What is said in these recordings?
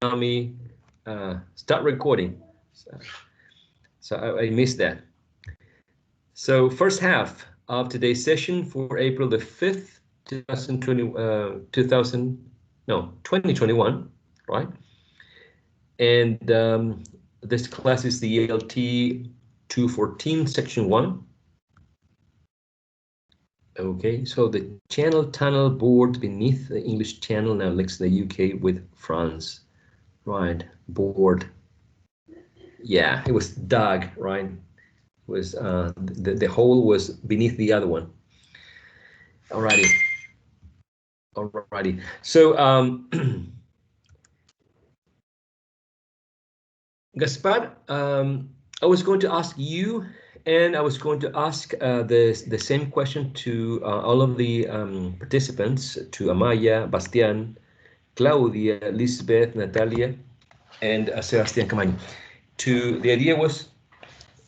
me start recording. So I missed that. So first half of today's session for April the 5th, 2021, right? And this class is the ELT 214, section 1. Okay, so the channel tunnel board beneath the English Channel now links the UK with France. Right, board. Yeah, it was dug, right? It was the hole was beneath the other one. Alrighty. Alrighty. So Gaspar, I was going to ask you, and I was going to ask the same question to all of the participants, to Amaya, Bastian, Claudia, Lisbeth, Natalia, and Sebastian Camaño. The idea was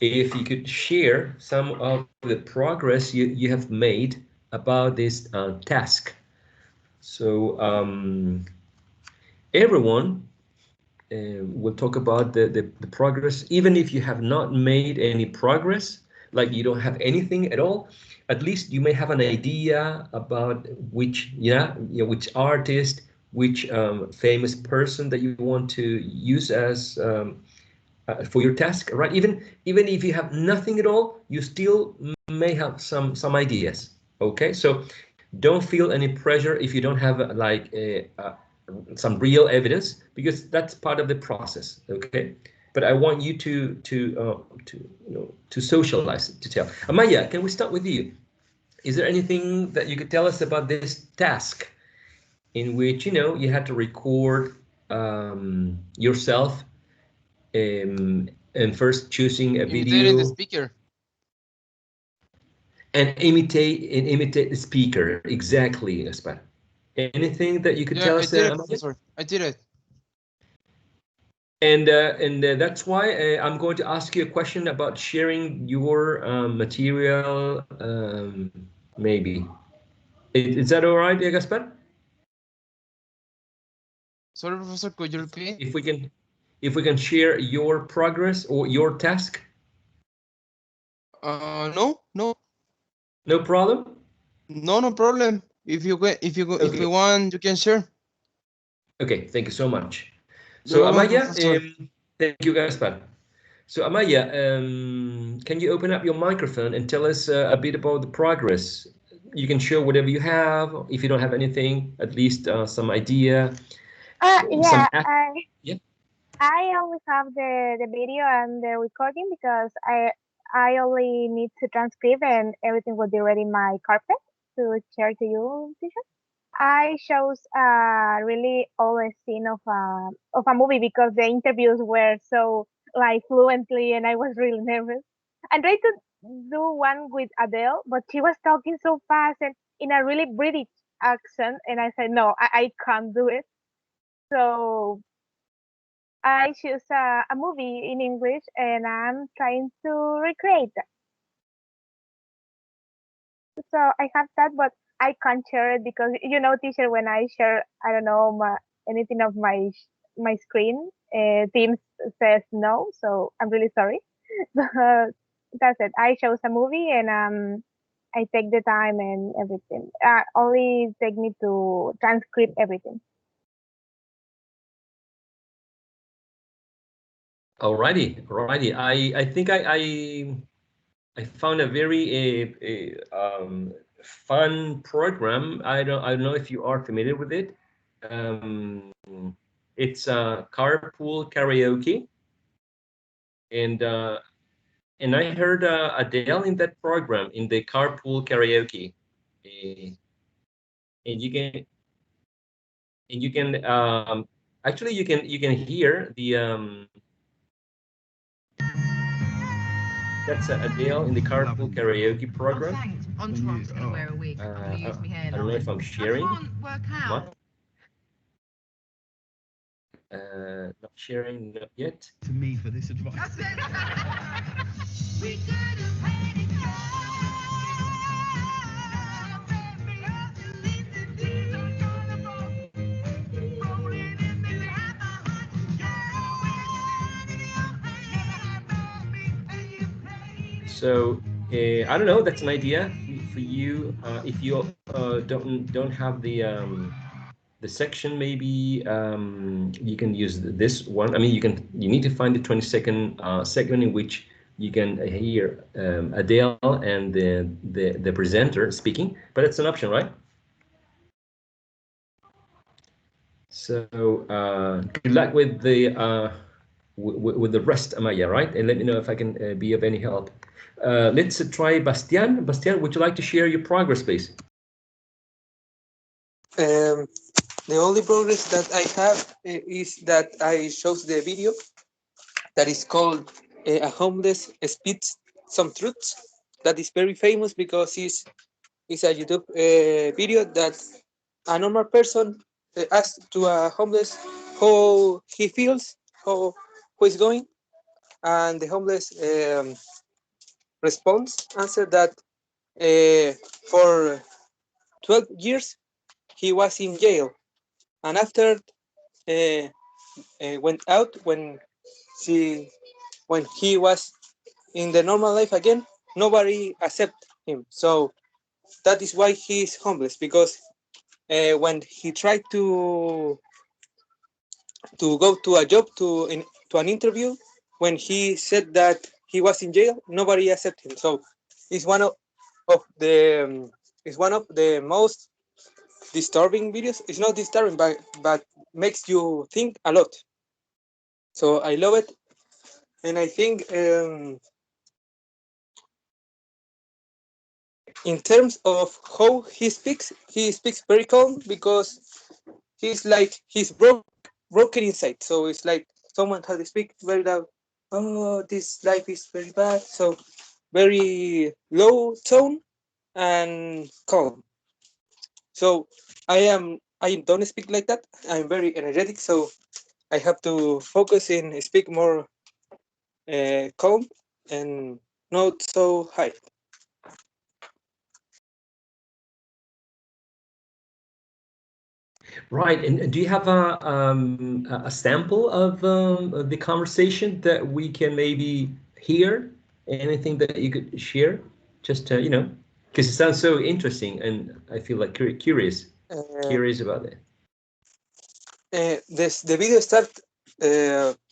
if you could share some of the progress you have made about this task. So everyone will talk about the progress, even if you have not made any progress, like you don't have anything at all, at least you may have an idea about which, which artist, which famous person that you want to use as for your task, right? Even if you have nothing at all, you still may have some ideas. Okay, so don't feel any pressure if you don't have like some real evidence, because that's part of the process. Okay, but I want you to socialize, to tell. Amaya, can we start with you? Is there anything that you could tell us about this task in which you had to record yourself and first choosing a Imitating the video speaker. and imitate the speaker exactly, Gaspar? Anything that you could Yeah, tell I us, did it, Amaya? Professor. I did it. And that's why I'm going to ask you a question about sharing your material, maybe. Is that all right, Gaspar? Sorry, Professor, could you repeat? If we can share your progress or your task, No, no, no problem. no problem. If Okay, you want, you can share. okay. Thank you so much. You're So welcome, Amaya, Professor. thank you, Gaspar. So Amaya, can you open up your microphone and tell us a bit about the progress? You can share whatever you have. If you don't have anything, at least some idea, some Yeah, act. Yeah. I only have the video and the recording because I only need to transcribe and everything will be ready in my carpet to share to you, teacher. I chose a really old scene of a movie because the interviews were so like fluently and I was really nervous. I tried to do one with Adele, but she was talking so fast and in a really British accent, and I said no, I can't do it. So I choose a movie in English and I'm trying to recreate that. So I have that, but I can't share it because teacher, when I share, I don't know anything of my screen, Teams says no. So I'm really sorry. That's it. I chose a movie and I take the time and everything. Only take me to transcribe everything. Alrighty, alrighty. I think I found a very fun program. I don't know if you are familiar with it. Um, it's carpool karaoke, and I heard Adele in that program in the carpool karaoke, uh, and you can actually you can hear the that's Adele in the carpool karaoke program. I don't know if I'm sharing. What? Not sharing, not yet. To me for this advice. So I don't know. That's an idea for you. If you don't have the section, maybe you can use this one. I mean, you need to find the 20-second segment in which you can hear Adele and the presenter speaking. But it's an option, right? So good luck with the rest, Amaya, right? And let me know if I can be of any help. Let's try Bastian. Bastian, would you like to share your progress, please? The only progress that I have is that I shows the video that is called A Homeless Spits Some Truths. That is very famous because it's a YouTube video that a normal person asks to a homeless how he feels, how he's going, and the homeless response answer that for 12 years he was in jail, and after went out when he was in the normal life again, nobody accept him. So that is why he is homeless, because when he tried to go to a job to an interview, when he said that he was in jail, nobody accepted him. So it's of the it's one of the most disturbing videos. It's not disturbing, but makes you think a lot. So I love it, and I think in terms of how he speaks very calm, because he's broken inside. So it's like someone has to speak very loud. Oh, this life is very bad. So very low tone and calm. So I don't speak like that. I'm very energetic, so I have to focus in speak more calm and not so high. Right, and do you have a sample of the conversation that we can maybe hear? Anything that you could share? Just to, because it sounds so interesting, and I feel like Uh, curious about it. the video start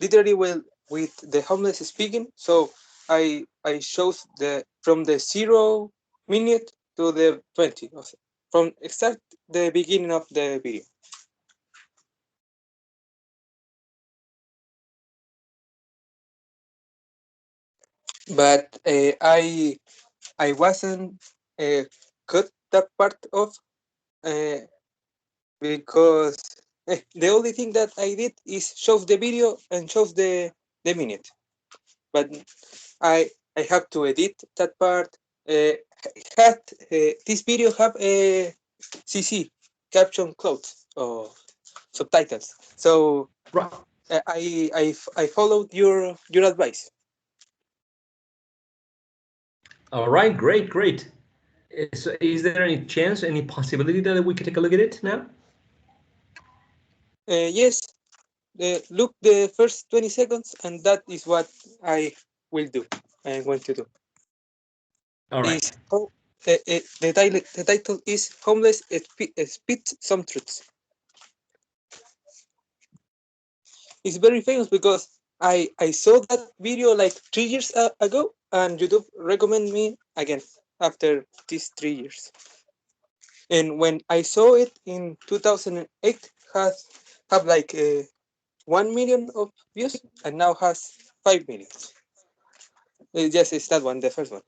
literally with the homeless speaking. So I shows the from the 0 minute to the 20, from exact the beginning of the video. But I wasn't cut that part off because the only thing that I did is shows the video and shows the minute. But I have to edit that part. Had this video have a CC, caption closed, or subtitles. So Right. I followed your advice. All right, great, great. So is there any chance, any possibility that we could take a look at it now? Yes, look the first 20 seconds, and that is what I will do. I'm going to do. All right. Is the title is Homeless Spit Some Truths. It's very famous because I saw that video like 3 years ago, and YouTube recommended me again after these 3 years. And when I saw it in 2008, has have like 1 million of views, and now has 5 million. Yes, it's that one, the first one.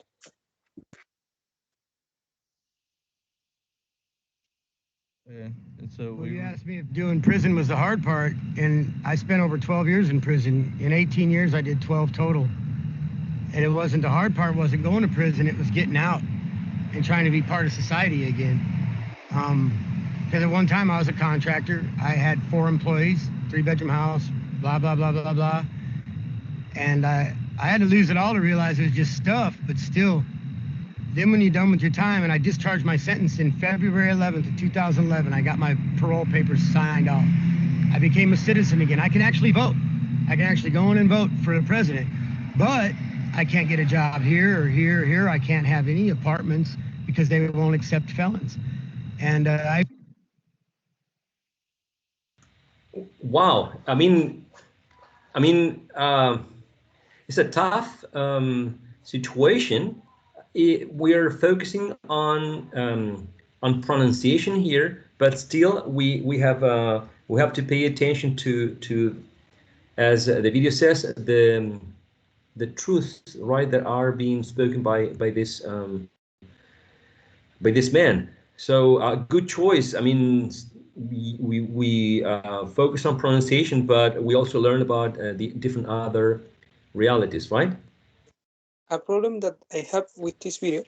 So Well, you asked me if doing prison was the hard part, and I spent over 12 years in prison. In 18 years, I did 12 total. And it wasn't the hard part, wasn't going to prison, it was getting out and trying to be part of society again. Because at one time I was a contractor. I had 4 employees, 3-bedroom house, blah, blah, blah, blah, blah. And I had to lose it all to realize it was just stuff, but still. Then when you're done with your time, and I discharged my sentence in February 11th of 2011, I got my parole papers signed off. I became a citizen again. I can actually vote. I can actually go in and vote for the president. But I can't get a job here or here or here. I can't have any apartments because they won't accept felons. And Wow. It's a tough situation. We're focusing on pronunciation here, but still we have to pay attention to, as the video says, the truths, right, that are being spoken by this man. So good choice. I mean, we focus on pronunciation, but we also learn about the different other realities, right? A problem that I have with this video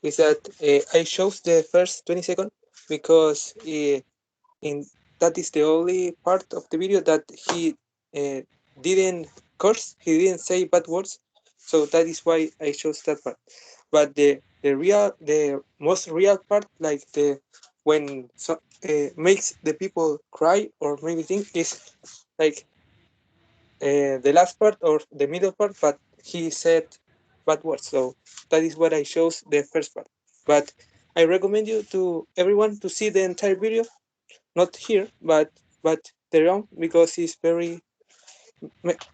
is that I chose the first 20 seconds because in that is the only part of the video that he didn't curse, he didn't say bad words, so that is why I chose that part. But the most real part, like the when makes the people cry or maybe think, is like the last part or the middle part, but he said bad words. So that is what I chose the first part. But I recommend you to everyone to see the entire video, not here, but their own, because it's very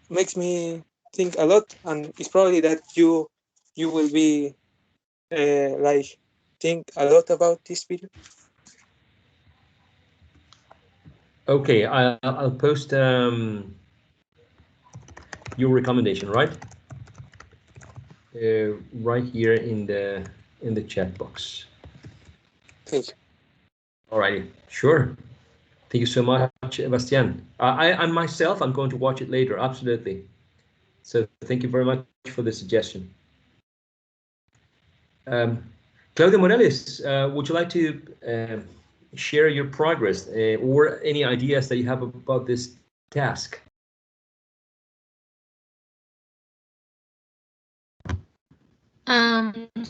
makes me think a lot, and it's probably that you will be like think a lot about this video. Okay, I'll post your recommendation, right? Right here in the chat box. Thank you. Alrighty, sure. Thank you so much, Bastian. I myself, I'm going to watch it later. Absolutely. So thank you very much for the suggestion. Claudia Morales, would you like to share your progress or any ideas that you have about this task?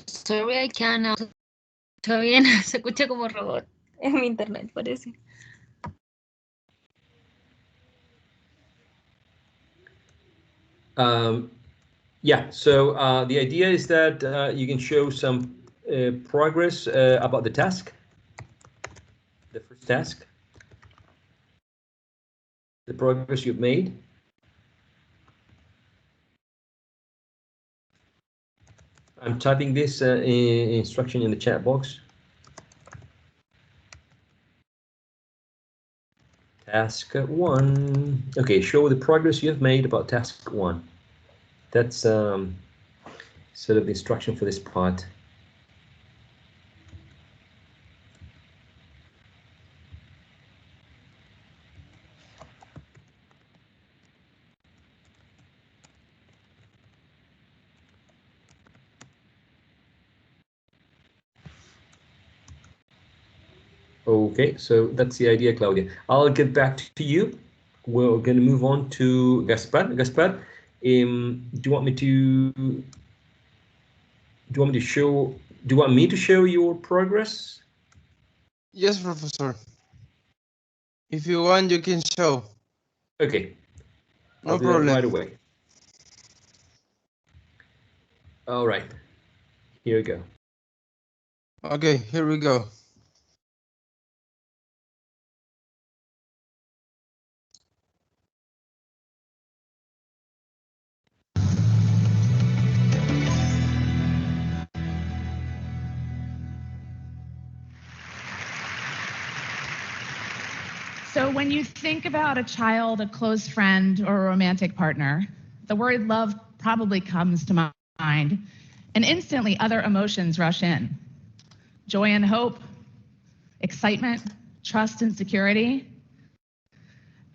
Sorry, I cannot. Está bien, se escucha como robot. Es mi internet, parece. Yeah, so the idea is that you can show some progress about the task, the first task, the progress you've made. I'm typing this instruction in the chat box. Task 1. Okay, show the progress you've made about task 1. That's sort of the instruction for this part. Okay, so that's the idea, Claudia. I'll get back to you. We're going to move on to Gaspar. Gaspar, do you want me to show? Do you want me to show your progress? Yes, Professor. If you want, you can show. Okay. No I'll do problem. that right away. All right. Here we go. Okay, here we go. So when you think about a child, a close friend, or a romantic partner, the word love probably comes to mind, and instantly other emotions rush in. Joy and hope, excitement, trust and security,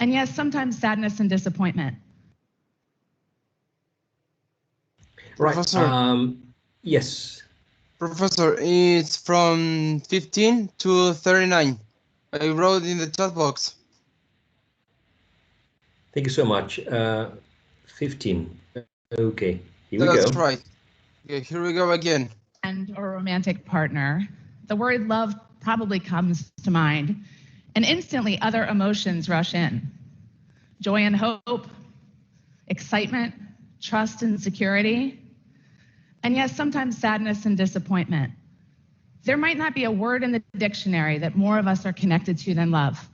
and yes, sometimes sadness and disappointment. Right. Professor. Yes. Professor, it's from 15 to 39. I wrote in the chat box. Thank you so much. 15. Okay, here we go. That's right. Okay, here we go again. And or romantic partner, the word love probably comes to mind, and instantly other emotions rush in. Joy and hope, excitement, trust and security, and yes, sometimes sadness and disappointment. There might not be a word in the dictionary that more of us are connected to than love.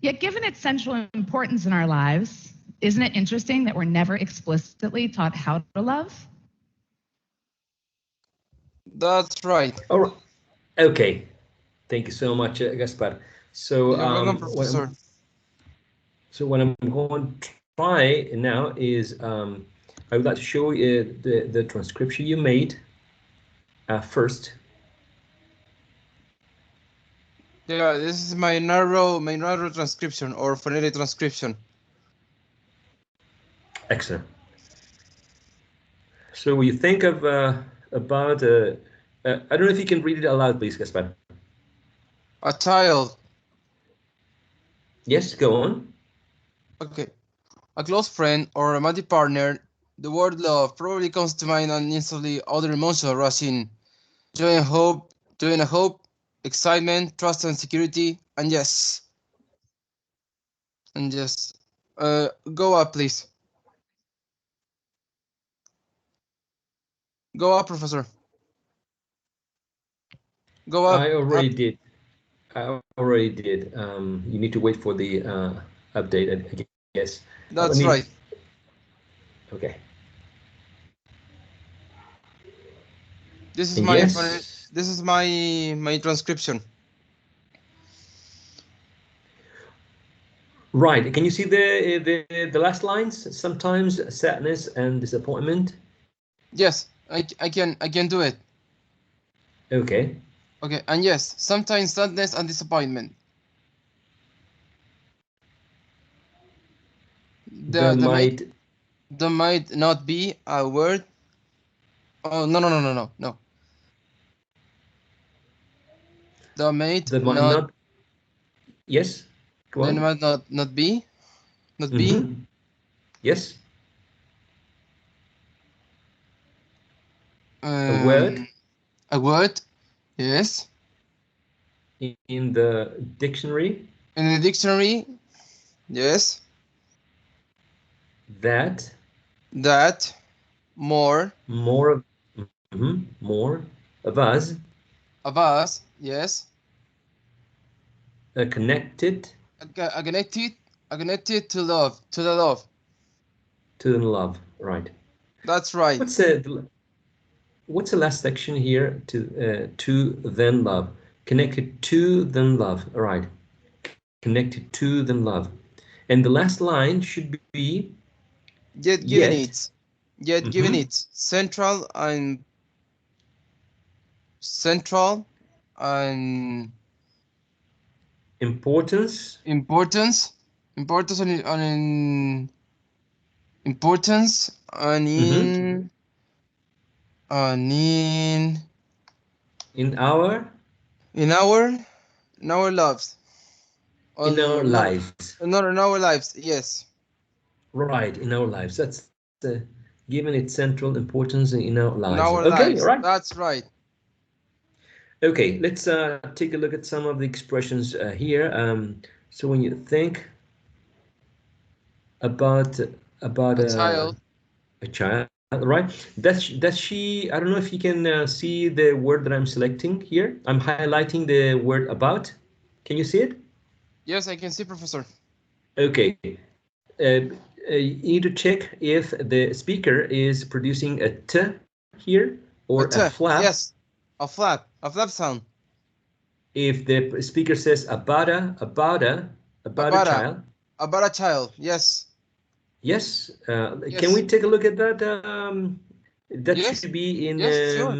Yet, given its central importance in our lives, isn't it interesting that we're never explicitly taught how to love? That's right. All right. Okay. Thank you so much, Gaspar. So, You're welcome, Professor. What I'm going to try now is I would like to show you the transcription you made first. Yeah, this is my narrow transcription or phonetic transcription. Excellent. So when you think of about I don't know if you can read it aloud, please, Gaspar. A child. Yes, go on. Okay. A close friend or romantic partner. The word love probably comes to mind and instantly other emotions rush in. Joy and hope, excitement, trust and security, and yes. And yes. Go up, please. Go up, Professor. Go up. I already did. I already did. You need to wait for the update, I guess. That's right. Okay. This is And my yes. this is my transcription. Right. Can you see the last lines? Sometimes sadness and disappointment. Yes, I can do it. Okay. Okay, and yes, sometimes sadness and disappointment. There might not be a word. Oh no. There might not. Yes. Go on. There might not be. Not be. Yes. A word. A word. Yes. In the dictionary. In the dictionary. Yes. That. More. More of. More of us. Of us. Yes. Connected. Connected to love. To the love. To the love. Right. That's right. What's the last section here? To then love. Connected to then love. All right. Connected to then love. And the last line should be Yet given its central and importance and in our lives. In our lives. In our lives, yes. Right, in our lives. That's given its central importance in our lives. In our lives. Right. That's right. Okay, let's take a look at some of the expressions here. So when you think about a child, right? That's she. I don't know if you can see the word that I'm selecting here. I'm highlighting the word about. Can you see it? Yes, I can see, Professor. Okay. You need to check if the speaker is producing a t here or a flap. Yes, a flap sound. If the speaker says about a child. About a child, yes. Yes. Can we take a look at that? That yes. should be in sure.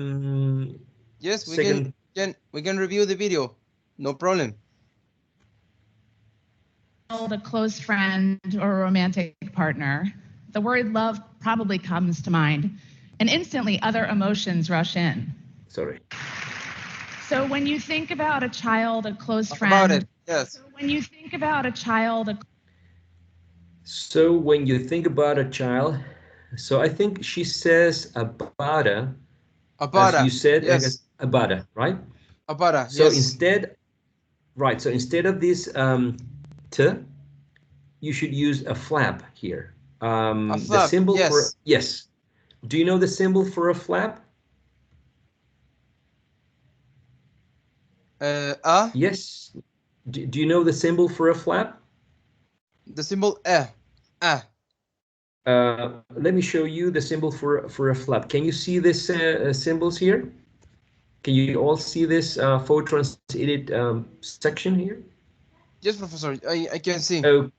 Yes, we can review the video. No problem. A close friend or a romantic partner, the word love probably comes to mind, and instantly other emotions rush in. Sorry. So when you think about a child, a close friend. About it, yes. So when you think about a child. So when you think about a child, so I think she says abada. As you said, yes. I guess abada, right? Abada, so yes. So instead of this t, you should use a flap here. A flap, the symbol yes. for yes. Do you know the symbol for a flap? Yes. Yes. Do you know the symbol for a flap? The symbol Let me show you the symbol for a flap. Can you see this symbols here? Can you all see this Fortran's edit section here? Yes, professor. I can see. Oh,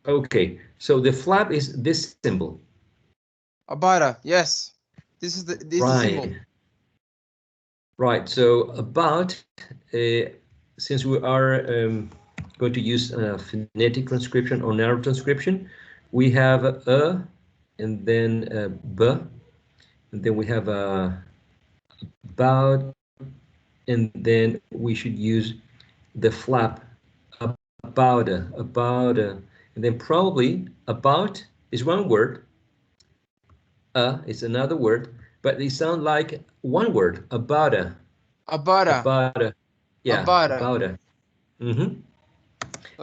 okay. So the flap is this symbol. Abara. Yes. This is the symbol. Right. Right. So about since we are going to use phonetic transcription or narrow transcription, we have a and then b, and then we have about, and then we should use the flap about and then probably about is one word, is another word, but they sound like one word, Abara. about a, yeah, Abara. about a. Mm-hmm. And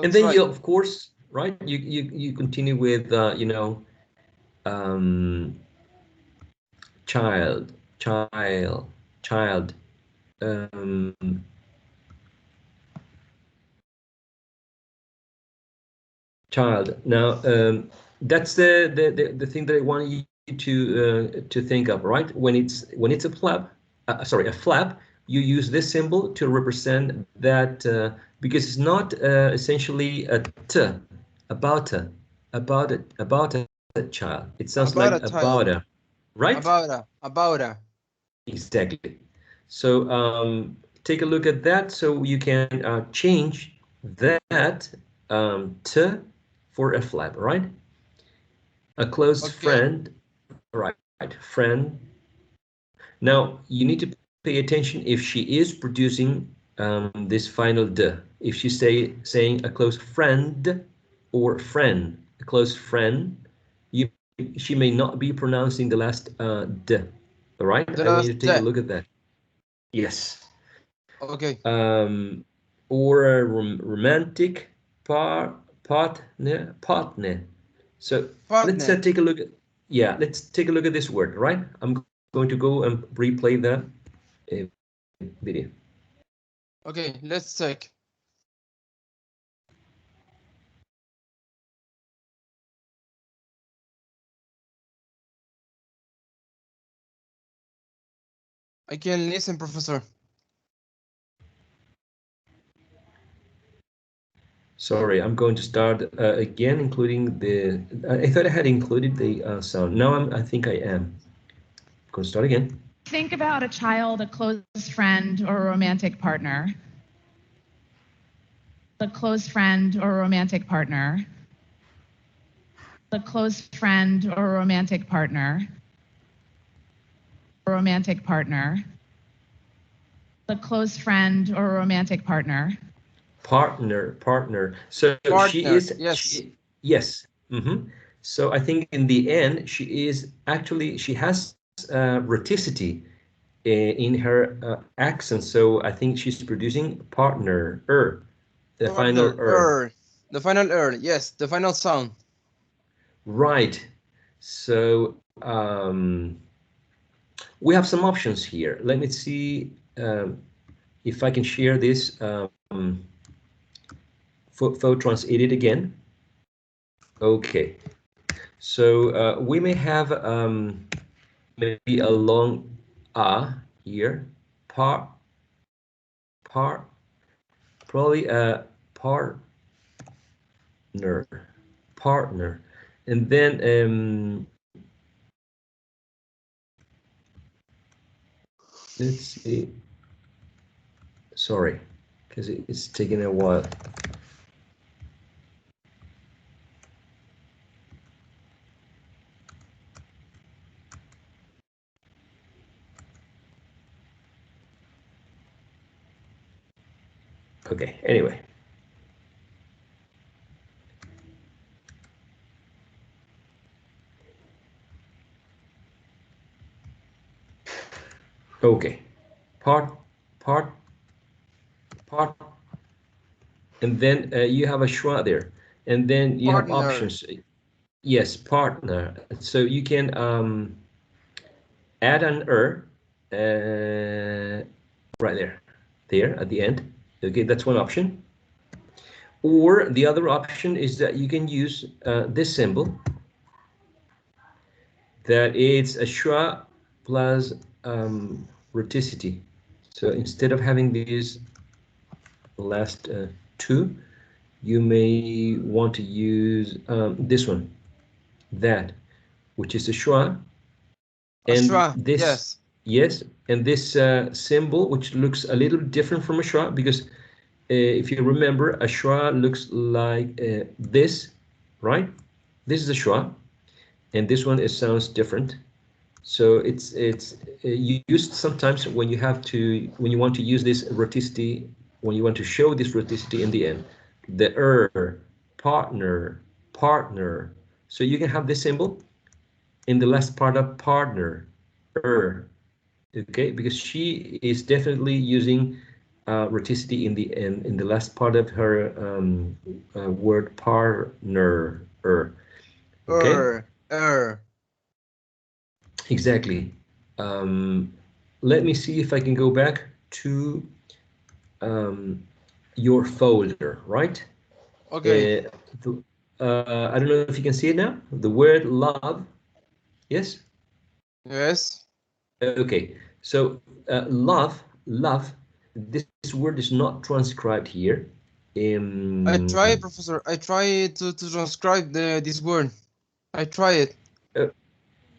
That's then right. you, of course, right? You continue with um, child, child, child. Um, child. Now, that's the thing that I want you to think of, right? When it's a flap, sorry, a flap, you use this symbol to represent that because it's not essentially a t, about a, about a child. It sounds like Abara about child. a, right? Abara. Abara. Exactly. So take a look at that so you can change that to for a flap, right? A close Okay. friend, right? Friend. Now you need to pay attention if she is producing this final d. If she's saying a close friend or friend, a close friend, you she may not be pronouncing the last d. All right, The I want you last to take a the. look at that. Yes. Okay. Or a romantic partner. So let's Partner. take a look at, yeah, let's take a look at this word, right? I'm going to go and replay that video. Okay. Let's check. I can listen, professor. Sorry, I'm going to start again, including the. I thought I had included the sound. Now I think I am. Going to start again. Think about a child, a close friend, or a romantic partner. A close friend or a romantic partner. A close friend or a romantic partner. A romantic partner. A close friend or a romantic partner. Partner. So she Partner. is, Yes. yes. So I think in the end, she is actually, she has rhoticity in her accent. So I think she's producing partner, the Partner. final The final Yes. The final sound. Right. So we have some options here. Let me see if I can share this Photrons edit again. Okay. So we may have maybe a long here, par, probably a partner, partner, and then let's see. Sorry, because it's taking a while. Okay. Anyway. Okay. Part, part, part, and then you have a schwa there, and then you have Partner. options. Yes, partner. So you can add an right there at the end. Okay, that's one option. Or the other option is that you can use this symbol, that it's a schwa plus rhoticity. So instead of having these last two, you may want to use this one, that, which is a schwa, and Ashra, this, yes. yes, and this symbol, which looks a little different from a schwa, because if you remember, a schwa looks like this, right? This is a schwa, and this one, it sounds different. So it's used sometimes when you want to use this rhoticity, when you want to show this rhoticity in the end, the partner. So you can have this symbol in the last part of partner, okay, because she is definitely using rhoticity in the end, in the last part of her word partner, okay. Exactly. Let me see if I can go back to your folder, right? Okay. I don't know if you can see it now. The word love, yes? Yes. Okay, so love, this word is not transcribed here. I try, Professor. I try to transcribe this word. I try it, uh,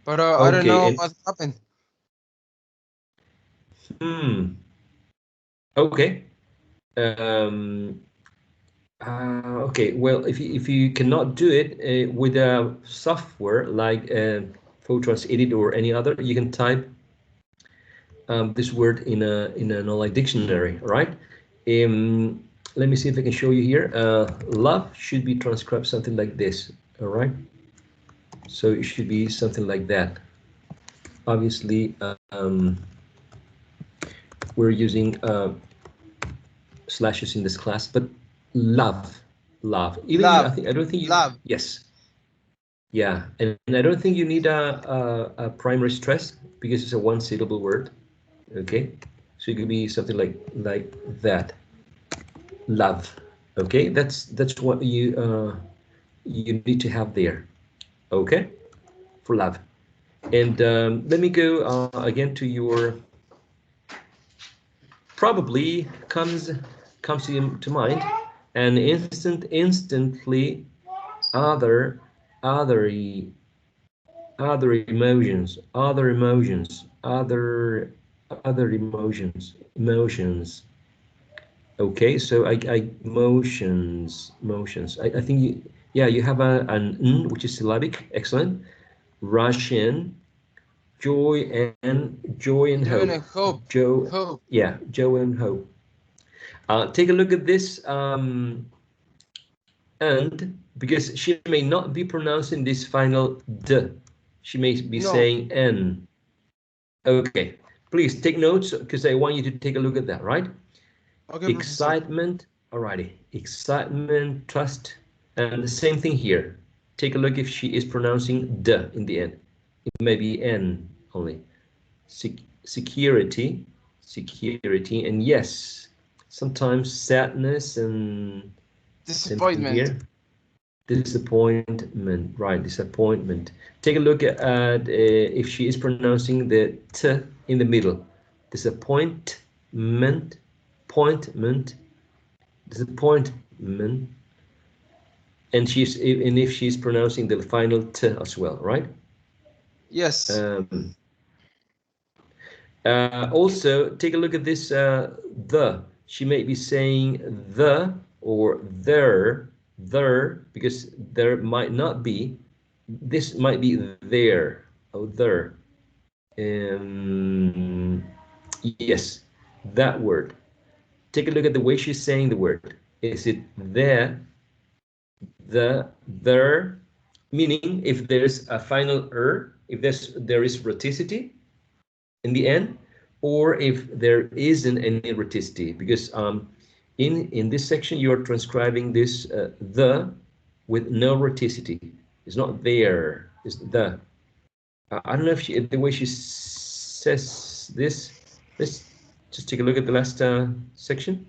but I don't okay, know and what happened. Okay. Okay, well, if you cannot do it with a software like Photons Edit or any other, you can type this word in an online dictionary, right? Let me see if I can show you here. Love should be transcribed something like this, all right? So it should be something like that. Obviously, we're using slashes in this class, but love. Even you, Love. I don't think you. Love. Yes, yeah, and I don't think you need a primary stress because it's a one-syllable word. Okay, so it could be something like that. Love. Okay, that's what you need to have there. Okay, for love. And let me go again to your probably comes to mind an instantly other other emotions. Okay, so I motions. I think you, yeah, you have an n, which is syllabic. Excellent. Russian, joy and Join hope. a hope. Joe, Hope. yeah, joy and hope. Take a look at this and, because she may not be pronouncing this final d, she may be No. saying n. Okay, please take notes because I want you to take a look at that, right? Okay, Professor. Excitement, alrighty, excitement, trust, and the same thing here. Take a look if she is pronouncing d in the end. It may be n only. Security, and yes, sometimes sadness and same thing Disappointment. here. Disappointment, right? Disappointment. Take a look at if she is pronouncing the t in the middle. Disappointment, disappointment, and if she's pronouncing the final t as well, right? Yes. Also, take a look at this the. She may be saying the or there, because there might not be. This might be there. Oh, there. Yes, that word. Take a look at the way she's saying the word. Is it there? Meaning, if there's a final if there is rhoticity in the end, or if there isn't any rhoticity, because in this section you are transcribing this the with no rhoticity. It's not there. It's the. I don't know if the way she's says this. Let's just take a look at the last section,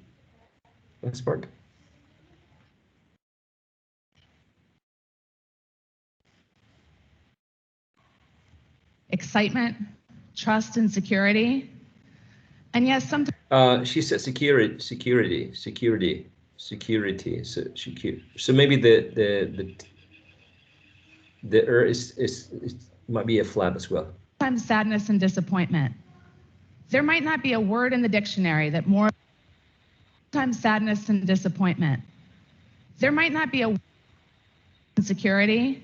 last part. Excitement, trust, and security. And yes, sometimes she said security. So So maybe the is might be a flap as well. sadness and disappointment. There might not be a word in the dictionary that more times sadness and disappointment. There might not be a insecurity.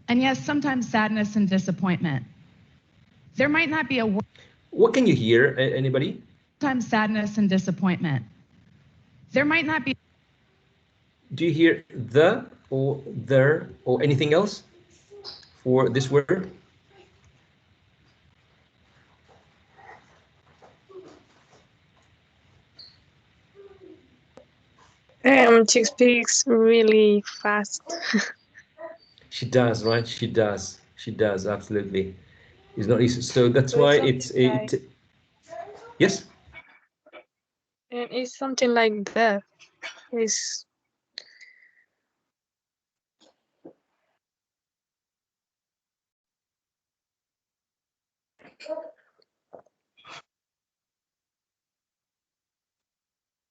And yes, sometimes sadness and disappointment. There might not be a word. What can you hear? Anybody? Sometimes sadness and disappointment. There might not be. Do you hear the or there or anything else for this word? She speaks really fast. She does, right? She does. She does, absolutely. It's not easy. So that's why it's like, yes. And it's something like that. It's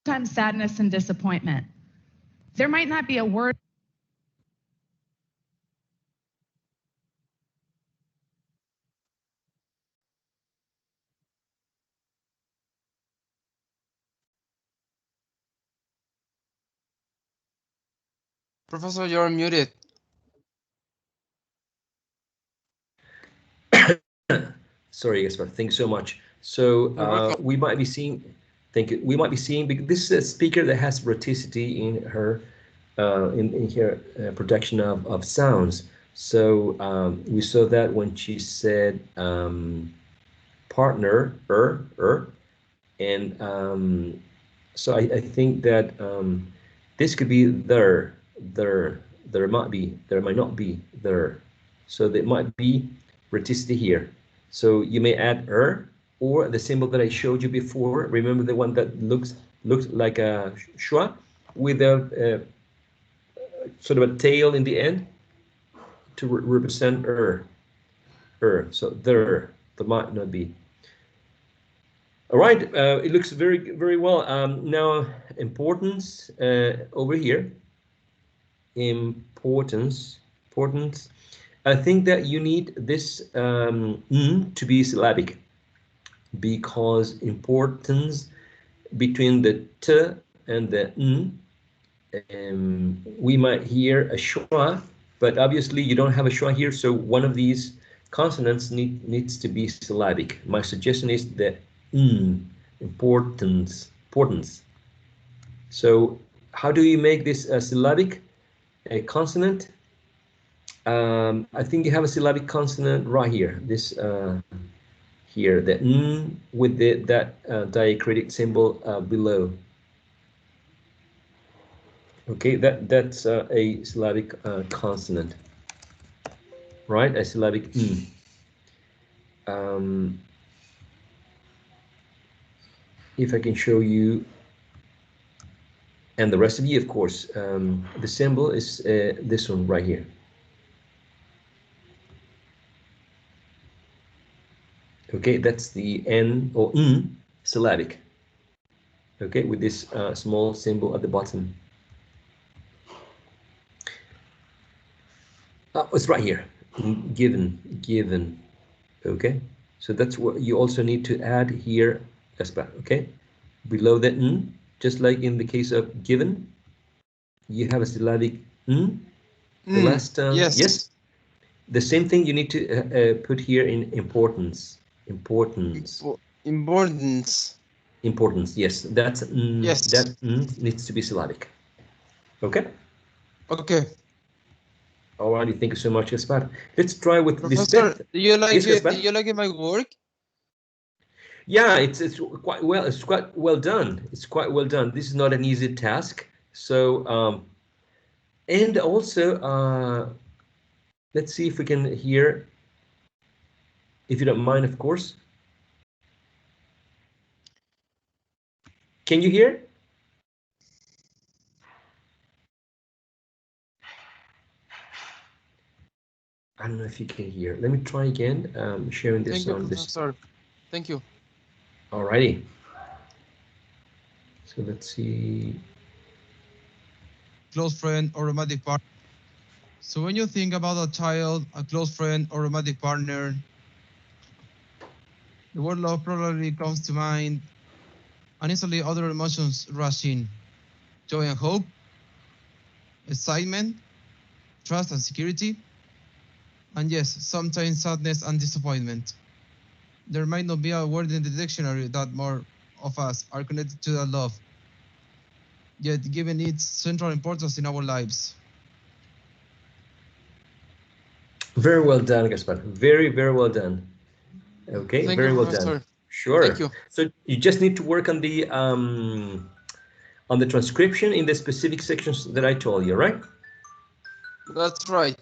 Sometimes sadness and disappointment. There might not be a word. Professor, you're muted. Sorry, Gaspar. Thanks so much. So we might be seeing. Thank you. We might be seeing because this is a speaker that has rhoticity in her in her production of sounds. So we saw that when she said partner, and so I think that this could be there might be, there might not be there. So there might be rhoticity here. So you may add or the symbol that I showed you before. Remember the one that looks like a schwa with a sort of a tail in the end to represent So there might not be. All right, it looks very well. Now importance over here. Importance. I think that you need this to be syllabic, because importance between the t and the we might hear a schwa, but obviously you don't have a schwa here, so one of these consonants needs to be syllabic. My suggestion is the importance. So how do you make this a syllabic, a consonant? I think you have a syllabic consonant right here. This here, the with that diacritic symbol below. Okay, that's a syllabic consonant, right? A syllabic if I can show you, and the rest of you, of course, the symbol is this one right here. Okay, that's the N or syllabic. Okay, with this small symbol at the bottom. Oh, it's right here. Given. Okay, so that's what you also need to add here as well. Okay, below the just like in the case of given, you have a syllabic the last yes. The same thing you need to put here in importance. Importance, yes, that's yes. that needs to be syllabic. Okay. Alrighty, thank you so much, Gaspar. Let's try with Professor, this bit. do you like Yes, it? Gaspar? Do you like my work? Yeah, it's quite well. It's quite well done. It's quite well done. This is not an easy task. So and also let's see if we can hear, if you don't mind, of course. Can you hear? I don't know if you can hear. Let me try again. Sharing this Thank you, on this. Professor. Thank you. Alrighty. So let's see. Close friend or romantic partner. So when you think about a child, a close friend or romantic partner, the word love probably comes to mind, and instantly other emotions rush in. Joy and hope, excitement, trust and security, and yes, sometimes sadness and disappointment. There might not be a word in the dictionary that more of us are connected to that love, yet given its central importance in our lives. Very well done, Gaspar. Very, very well done. Okay, Thank you, very well Professor. done. Sure. Thank you. So you just need to work on the transcription in the specific sections that I told you, right? That's right.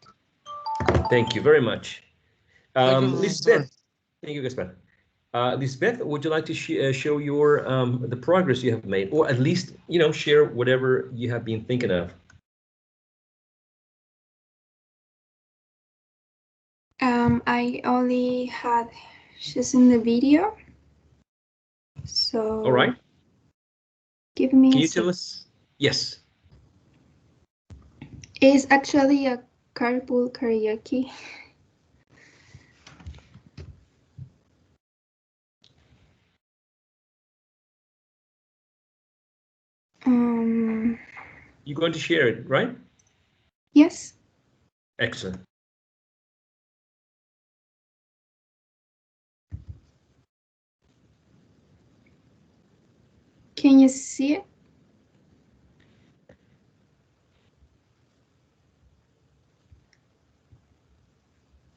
Thank you very much. Thank you, Professor. Lisbeth. Thank you, Gaspar. Lisbeth, would you like to show your the progress you have made, or at least share whatever you have been thinking of? I only had chosen the video, so. All right. Give me. Can you tell us? Yes. It's actually a carpool karaoke. You're going to share it, right? Yes. Excellent. Can you see it?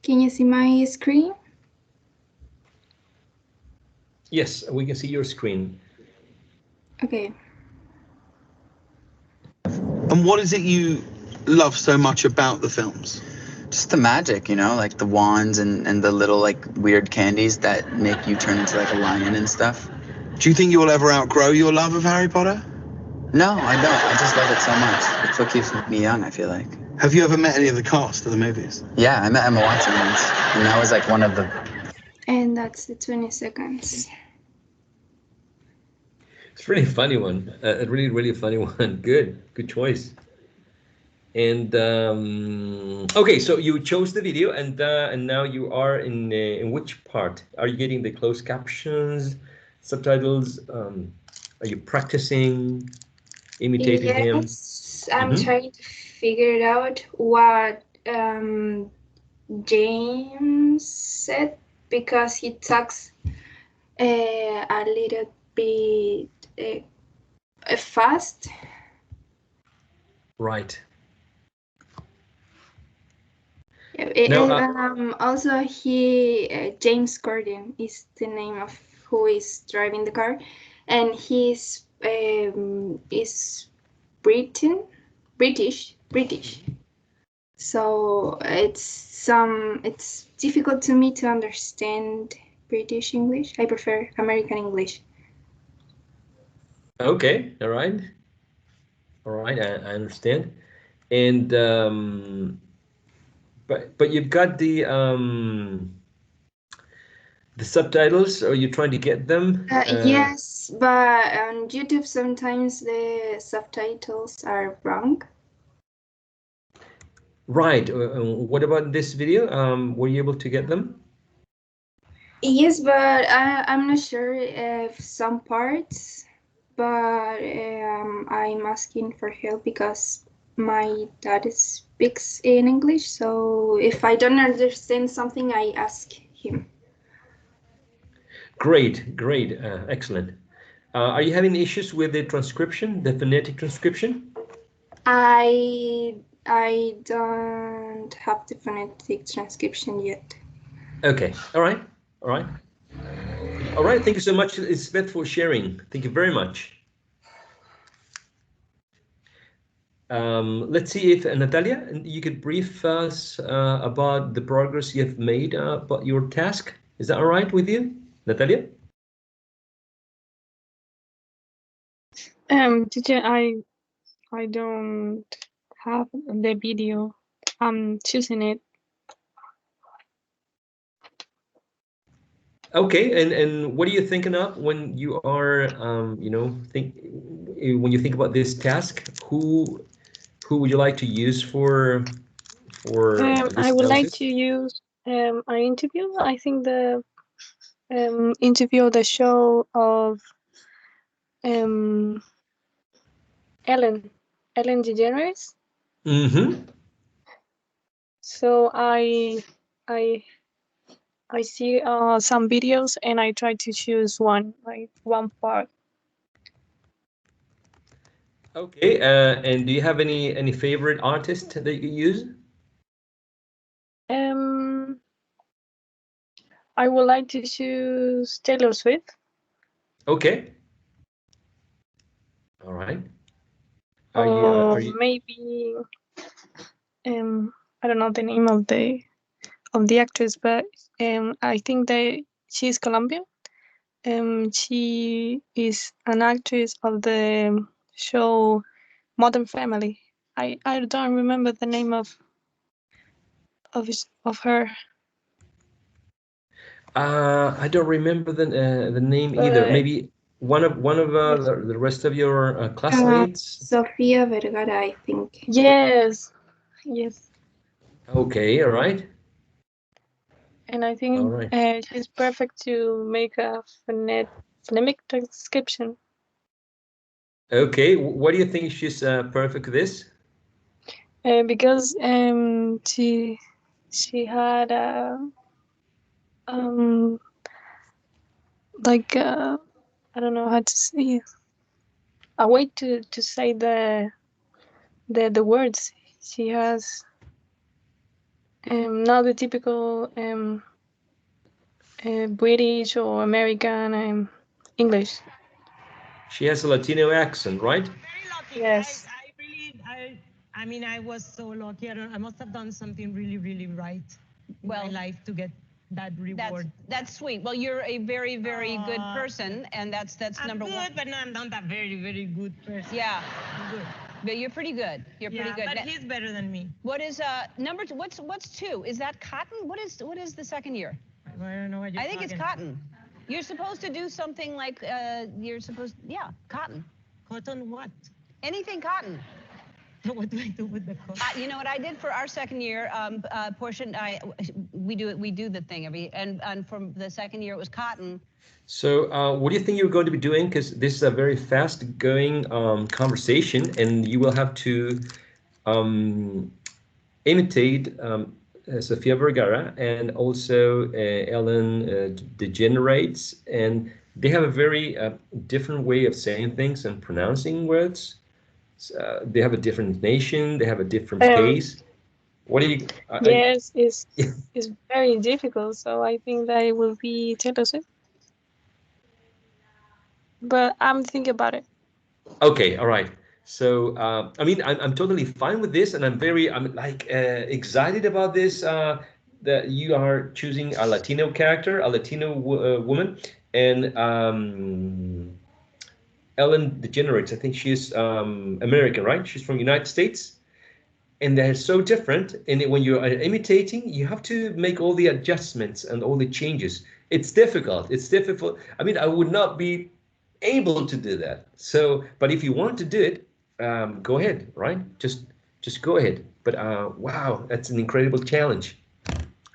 Can you see my screen? Yes, we can see your screen. Okay. And what is it you love so much about the films? Just the magic, like the wands and the little like weird candies that make you turn into like a lion and stuff. Do you think you will ever outgrow your love of Harry Potter? No, I don't. I just love it so much. It's what keeps me young, I feel like. Have you ever met any of the cast of the movies? Yeah, I met Emma Watson once, and that was like one of the... And that's the 20 seconds. It's a really funny one. A really, really funny one. Good choice. And okay, so you chose the video, and now you are in which part? Are you getting the closed captions, subtitles? Are you practicing, imitating him? Yes, I'm trying to figure out what James said, because he talks a little bit fast. Right. Also, James Corden is the name of who is driving the car, and he's is British. So it's difficult to me to understand British English. I prefer American English. Okay. All right. I understand. And but you've got the subtitles, or you're trying to get them? Yes, but on YouTube sometimes the subtitles are wrong. Right. What about this video? Were you able to get them? Yes, but I'm not sure if some parts, but I'm asking for help because my dad speaks in English, so if I don't understand something, I ask him. Great, excellent. Are you having issues with the transcription, the phonetic transcription? I don't have the phonetic transcription yet. Okay, all right. Thank you so much, Elizabeth, for sharing. Thank you very much. Let's see if Natalia, you could brief us about the progress you have made about your task. Is that all right with you, Natalia? Teacher, I don't have the video. I'm choosing it. Okay, and what are you thinking of when you are, you know, when you think about this task? Who would you like to use for I this would like analysis? to use an interview. I think the interview, the show of um, Ellen DeGeneres. Mm-hmm. So I I see some videos and I try to choose one, like one part. Okay, and do you have any favorite artist that you use? Um, I would like to choose Taylor Swift. Okay. All right. Or Are you maybe I don't know the name of the actress, but I think that she's Colombian. She is an actress of the show Modern Family. I don't remember the name of her. I don't remember the name either. But Maybe one of yes, the rest of your classmates. Sofia Vergara, I think. yes, yes. Okay, all right, And I all think right. she's perfect to make a phonemic transcription. Okay, what do you think she's perfect for this? Because she had a um like I don't know how to say, a way to say the words. She has not the typical British or American English. She has a Latino accent, right? Very lucky, Yes. guys. I mean, I was so lucky. I must have done something really, really right in my life to get that reward. That's sweet. Well, you're a very, very good person, and that's I'm number good, one. but no, I'm not a very, very good person. Yeah, I'm good. but you're pretty good. You're pretty good. But he's better than me. What is number two? What's two? Is that cotton? What is the second year? I don't know what you're I think it's talking. cotton. You're supposed to do something like yeah, cotton. Cotton what? Anything cotton. What do I do with the cotton? You know what I did for our second year portion? We do the thing and from the second year it was cotton. So, what do you think you're going to be doing? Because this is a very fast-going conversation, and you will have to imitate Sofia Vergara and also Ellen DeGenerates, and they have a very different way of saying things and pronouncing words. They have a different nation. They have a different pace. What do you? Yes, it's very difficult. So I think that it will be Taylor Swift. But I'm thinking about it. Okay, all right. So, I mean, I'm totally fine with this, and I'm like excited about this. That you are choosing a Latino character, a Latino woman, and Ellen DeGeneres. I think she's American, right? She's from United States, and they're so different. And when you're imitating, you have to make all the adjustments and all the changes. It's difficult. It's difficult. I mean, I would not be able to do that. So, but if you want to do it, go ahead, right? Just go ahead. But wow, that's an incredible challenge.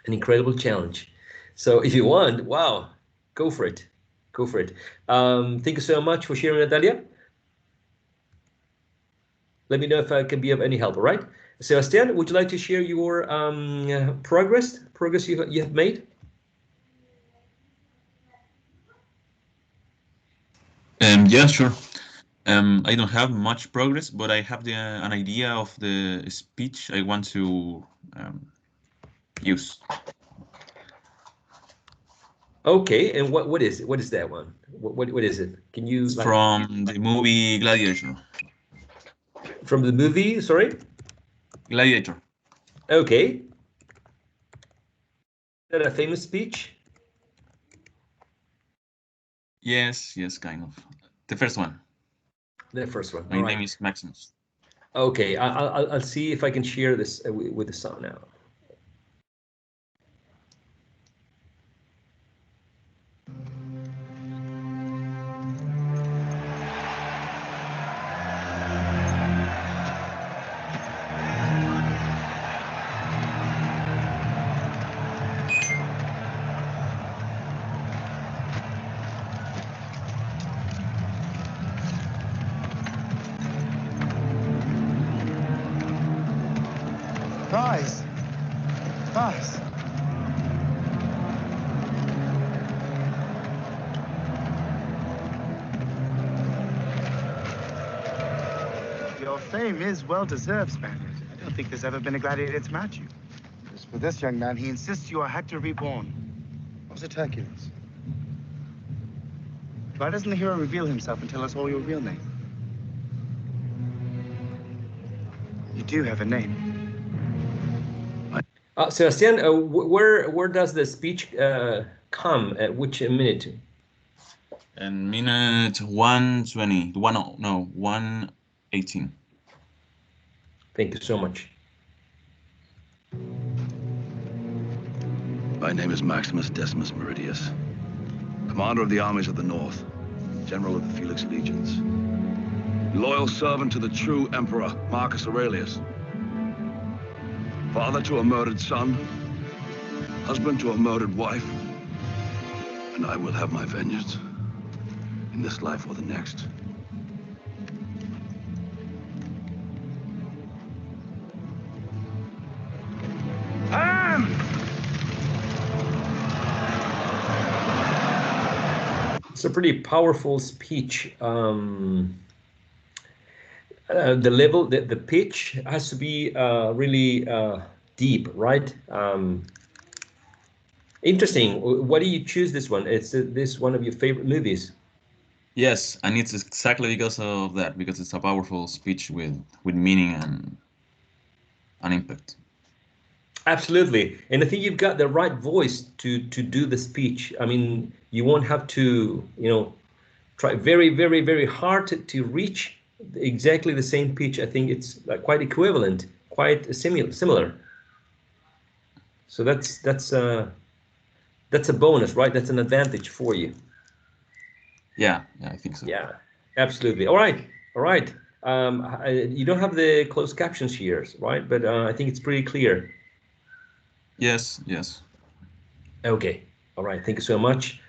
An incredible challenge. So if you want, wow, go for it. Go for it. Thank you so much for sharing, Natalia. Let me know if I can be of any help, all right? Sebastian, would you like to share your progress you have made? Yeah, sure. I don't have much progress, but I have an idea of the speech I want to use. Okay, and what is it? What is that one? What is it? Can you It's like from the movie Gladiator. from the movie? Sorry. Gladiator. Okay. Is that a famous speech? Yes, kind of. The first one. The first one. My All name right. is Maximus. Okay, I'll see if I can share this with the sound now. Guys! Guys! Your fame is well-deserved, Spaniard. I don't think there's ever been a gladiator to match you. As for this young man, he insists you are Hector reborn. What was it, Hercules? Why doesn't the hero reveal himself and tell us all your real name? You do have a name. Sebastian, where does the speech come? At which minute? And minute 120. 118. Thank you so much. My name is Maximus Decimus Meridius, commander of the armies of the North, general of the Felix Legions, loyal servant to the true emperor, Marcus Aurelius, father to a murdered son, husband to a murdered wife, and I will have my vengeance in this life or the next. It's a pretty powerful speech. The level, the pitch has to be really deep, right? Interesting. Why do you choose this one? It's this one of your favorite movies? Yes, and it's exactly because of that, because it's a powerful speech with meaning and an impact. Absolutely, and I think you've got the right voice to do the speech. I mean, you won't have to, try very hard to reach exactly the same pitch. I think it's quite equivalent, quite similar. So that's a bonus, right? That's an advantage for you. Yeah, I think so. Yeah, absolutely. All right. You don't have the closed captions here, right? But I think it's pretty clear. Yes. Okay. All right. Thank you so much.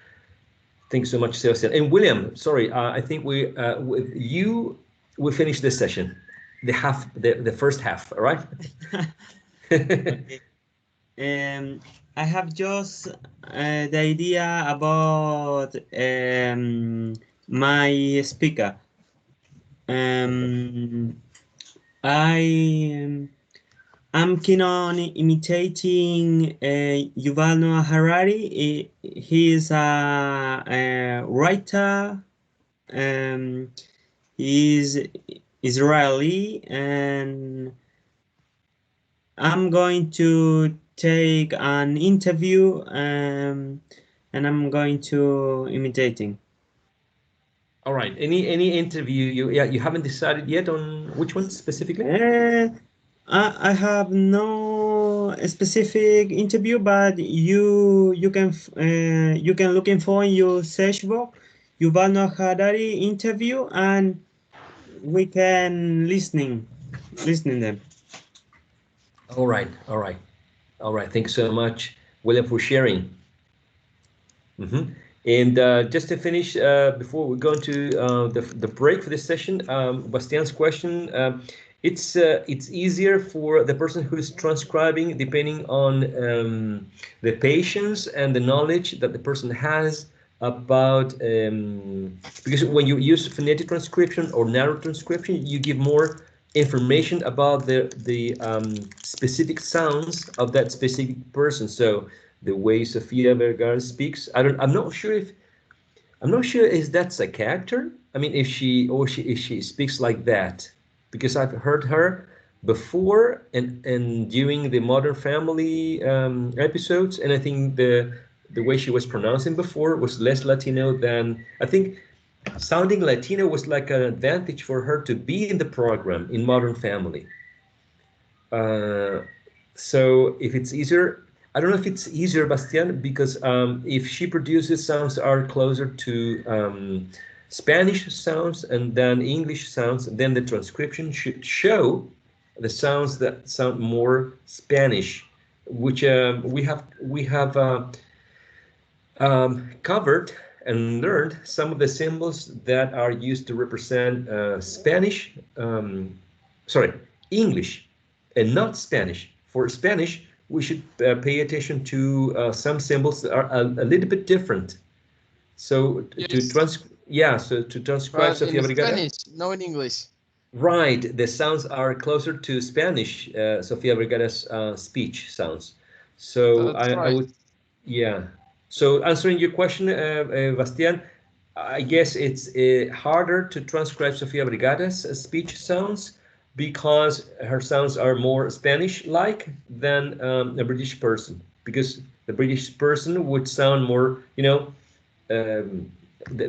Thank you so much, Sebastian. And William, sorry, I think we with you we finished this session, the first half. All right. I have just the idea about my speaker. I'm keen on imitating Yuval Noah Harari. He is a writer. He's Israeli, and I'm going to take an interview, and I'm going to imitating. All right. Any interview you haven't decided yet on which one specifically? I have no specific interview, but you can looking for in your search box Yuval Noah Harari interview, and we can listening them. All right. Thanks so much, William, for sharing. And just to finish, before we go into the break for this session, Bastian's question, it's easier for the person who is transcribing, depending on the patience and the knowledge that the person has about, because when you use phonetic transcription or narrow transcription, you give more information about the specific sounds of that specific person. So the way Sofia Vergara speaks, I'm not sure if that's a character. I mean, if she speaks like that, because I've heard her before and during the Modern Family episodes, and I think the way she was pronouncing before was less Latino than I think. sounding Latino was like an advantage for her to be in the program in Modern Family. So if it's easier, I don't know if it's easier, Bastian, because if she produces sounds are closer to Spanish sounds and then English sounds, then the transcription should show the sounds that sound more Spanish, which we have covered and learned some of the symbols that are used to represent Spanish, sorry, English, and not Spanish. For Spanish, we should pay attention to some symbols that are a little bit different. So Yes, to transcribe but Sofia in Brigada, Spanish, no in English. right, the sounds are closer to Spanish, Sofia Brigada's speech sounds. So That's I right. would, yeah. So answering your question, Bastian, I guess it's harder to transcribe Sofia Brigada's speech sounds because her sounds are more Spanish-like than a British person. Because the British person would sound more, the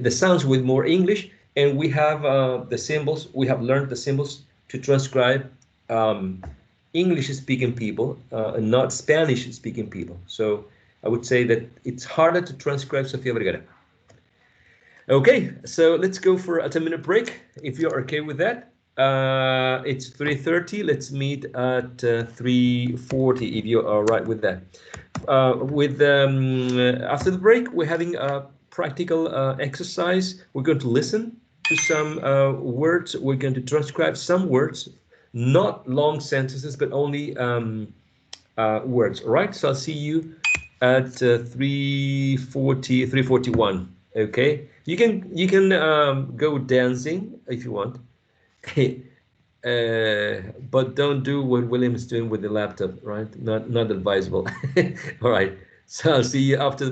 sounds with more English, and we have the symbols. We have learned the symbols to transcribe English-speaking people and not Spanish-speaking people. So I would say that it's harder to transcribe Sofia Vergara. Okay, so let's go for a 10-minute break if you're okay with that. It's 3:30. Let's meet at 3:40 if you're all right with that. After the break, we're having a practical exercise. We're going to listen to some words. We're going to transcribe some words, not long sentences, but only words. All right. So I'll see you at 3:40, 3:41. Okay. You can go dancing if you want. But don't do what William is doing with the laptop, right? Not advisable. All right. So I'll see you after the